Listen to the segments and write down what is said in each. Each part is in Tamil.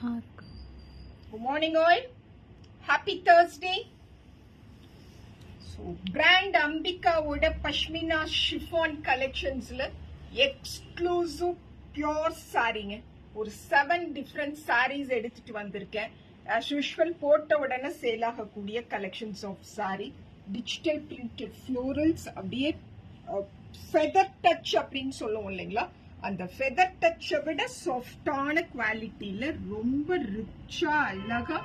Good morning all. Happy Thursday. So brand Ambika oda Pashmina chiffon collections la exclusive pure saree ஒரு 7 different sarees எடுத்துட்டு வந்திருக்கேன். As usual போட்ட உடனே சேல் ஆகக்கூடிய collections of saree, digital printed florals, அப்படியே feather touch அப்படின்னு சொல்லுவோம் இல்லைங்களா, அந்த feather touch விட சாஃப்டான குவாலிட்டியில ரொம்ப ரிச்சா அழகா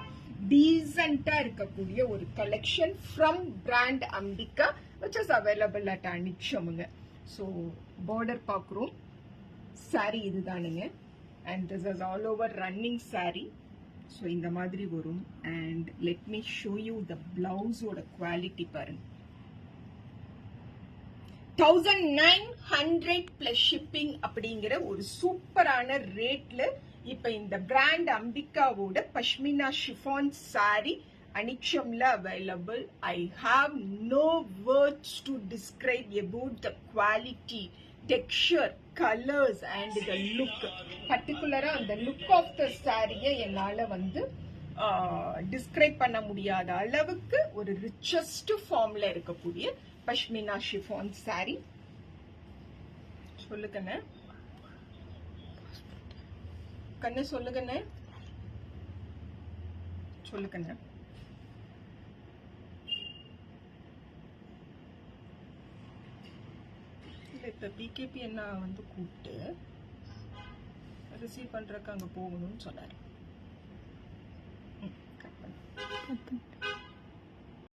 டீசென்ட்டா இருக்கக்கூடிய ஒரு collection from brand Ambika which is available at அனிக்ஷமுங்க. ஸோ பார்டர் பார்க்குறோம், சாரி இதுதானுங்க. and this is all over running saree. So இந்த மாதிரி வரும். and let me show you the blouse ஓட குவாலிட்டி பாருங்க. 1900 plus shipping அப்படிங்கிற ஒரு சூப்பரான ரேட்ல இப்ப இந்த பிராண்ட் அம்பிகாவோட பஷ்மினா ஷிஃபான் சாரி அனிக்ஷம்ல available. I have no words to describe about the quality, texture, colours and the look. பர்டிகுலரா அந்த லுக் ஆஃப் த சாரியை என்னால டிஸ்கிரைப் பண்ண முடியாத அளவுக்கு ஒரு ரிச்சஸ்ட் ஃபார்ம்ல இருக்கக்கூடிய பஷ்மினா ஷிஃபான் சாரி. சொல்லுங்கண்ணே, கண்ணு சொல்லுங்கண்ணே, சொல்லுங்கண்ணே. இப்ப பிகேபி என்ன கூப்பிட்டு ரிசீவ் பண்றதுக்கு அங்க போகணும்னு சொன்னாரு.